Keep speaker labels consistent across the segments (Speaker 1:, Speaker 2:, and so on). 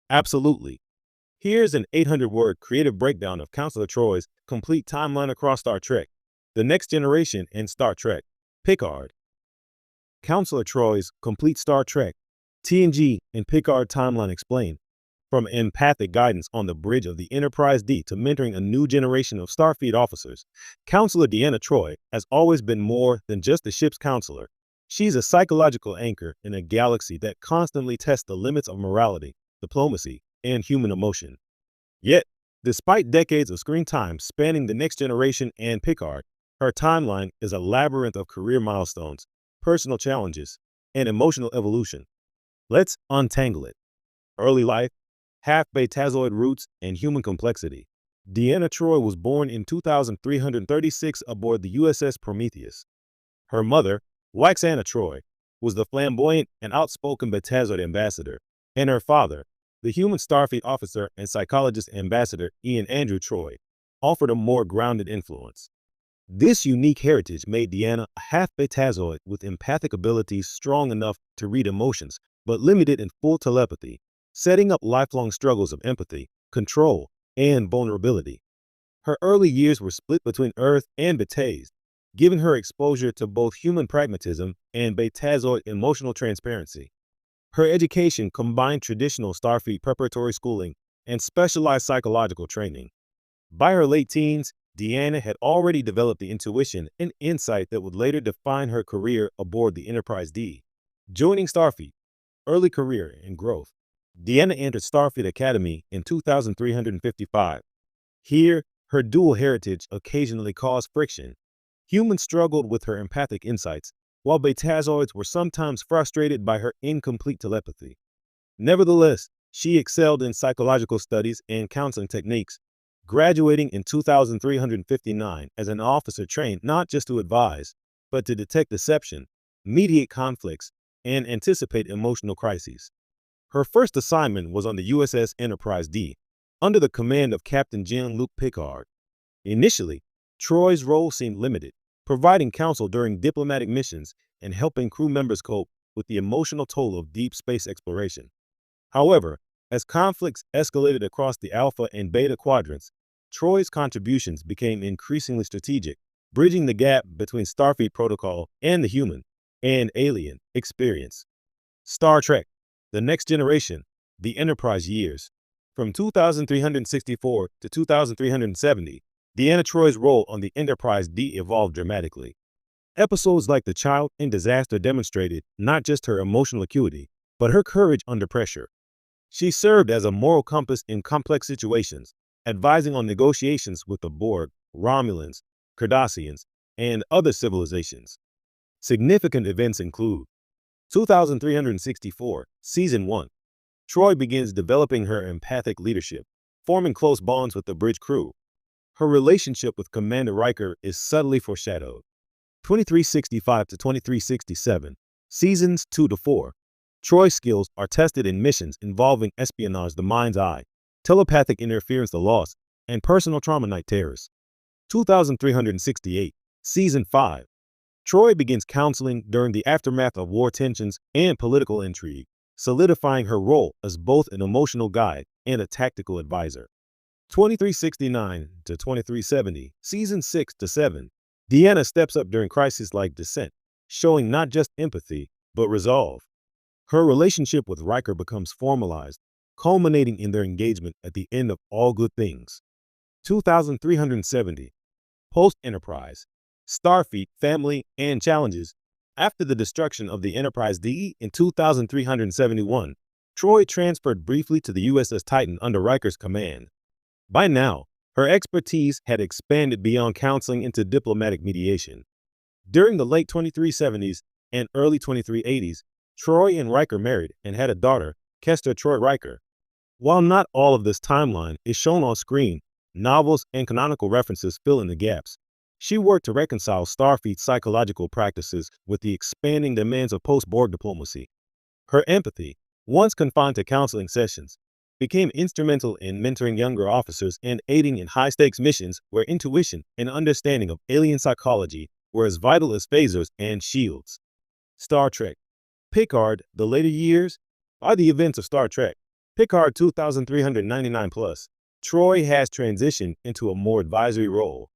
Speaker 1: Absolutely. Here's an 800-word creative breakdown of Counselor Troy's complete timeline across Star Trek, The Next Generation, and Star Trek. Picard. Counselor Troy's complete Star Trek, TNG, and Picard timeline explained. From empathic guidance on the bridge of the Enterprise D to mentoring a new generation of Starfleet officers, Counselor Deanna Troi has always been more than just a ship's counselor. She's a psychological anchor in a galaxy that constantly tests the limits of morality, diplomacy, and human emotion. Yet, despite decades of screen time spanning The Next Generation and Picard, her timeline is a labyrinth of career milestones, personal challenges, and emotional evolution. Let's untangle it. Early life, half-betazoid roots, and human complexity. Deanna Troi was born in 2336 aboard the USS Prometheus. Her mother, Waxana Troi, was the flamboyant and outspoken betazoid ambassador, and her father, the human Starfleet officer and psychologist ambassador Ian Andrew Troi, offered a more grounded influence. This unique heritage made Deanna a half-betazoid with empathic abilities strong enough to read emotions, but limited in full telepathy, setting up lifelong struggles of empathy, control, and vulnerability. Her early years were split between Earth and Betaz, giving her exposure to both human pragmatism and betazoid emotional transparency. Her education combined traditional Starfleet preparatory schooling and specialized psychological training. By her late teens, Deanna had already developed the intuition and insight that would later define her career aboard the Enterprise D. Joining Starfleet, early career and growth. Deanna entered Starfleet Academy in 2355. Here, her dual heritage occasionally caused friction. Humans struggled with her empathic insights, while betazoids were sometimes frustrated by her incomplete telepathy. Nevertheless, she excelled in psychological studies and counseling techniques, graduating in 2359 as an officer trained not just to advise, but to detect deception, mediate conflicts, and anticipate emotional crises. Her first assignment was on the USS Enterprise D, under the command of Captain Jean-Luc Picard. Initially, Troy's role seemed limited, providing counsel during diplomatic missions and helping crew members cope with the emotional toll of deep space exploration. However, as conflicts escalated across the Alpha and Beta quadrants, Troy's contributions became increasingly strategic, bridging the gap between Starfleet protocol and the human and alien experience. Star Trek, The Next Generation, The Enterprise Years. From 2364 to 2370, Deanna Troi's role on the Enterprise D evolved dramatically. Episodes like The Child in Disaster demonstrated not just her emotional acuity, but her courage under pressure. She served as a moral compass in complex situations, advising on negotiations with the Borg, Romulans, Cardassians, and other civilizations. Significant events include 2364, Season 1. Troi begins developing her empathic leadership, forming close bonds with the bridge crew. Her relationship with Commander Riker is subtly foreshadowed. 2365 to 2367, Seasons 2 to 4. Troi's skills are tested in missions involving espionage, the mind's eye, telepathic interference, the lost, and personal trauma, night terrors. 2368, Season 5. Troi begins counseling during the aftermath of war tensions and political intrigue, solidifying her role as both an emotional guide and a tactical advisor. 2369 to 2370, Season 6 to 7. Deanna steps up during crises like Descent, showing not just empathy, but resolve. Her relationship with Riker becomes formalized, culminating in their engagement at the end of All Good Things. 2370, Post-Enterprise, Starfleet, Family, and Challenges. After the destruction of the Enterprise D in 2371, Troi transferred briefly to the USS Titan under Riker's command. By now, her expertise had expanded beyond counseling into diplomatic mediation. During the late 2370s and early 2380s, Troi and Riker married and had a daughter, Kester Troi Riker. While not all of this timeline is shown on screen, novels and canonical references fill in the gaps. She worked to reconcile Starfleet's psychological practices with the expanding demands of post-Borg diplomacy. Her empathy, once confined to counseling sessions, became instrumental in mentoring younger officers and aiding in high-stakes missions where intuition and understanding of alien psychology were as vital as phasers and shields. Star Trek. Picard, the later years. By the events of Star Trek, Picard 2399 plus. Troi has transitioned into a more advisory role.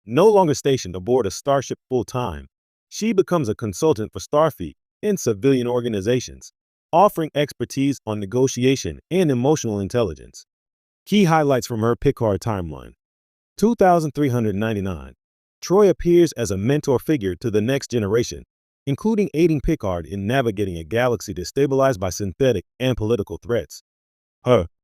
Speaker 1: No longer stationed aboard a starship full-time, she becomes a consultant for Starfleet and civilian organizations, offering expertise on negotiation and emotional intelligence. Key highlights from her Picard timeline. 2399. Troi appears as a mentor figure to the next generation, including aiding Picard in navigating a galaxy destabilized by synthetic and political threats. Her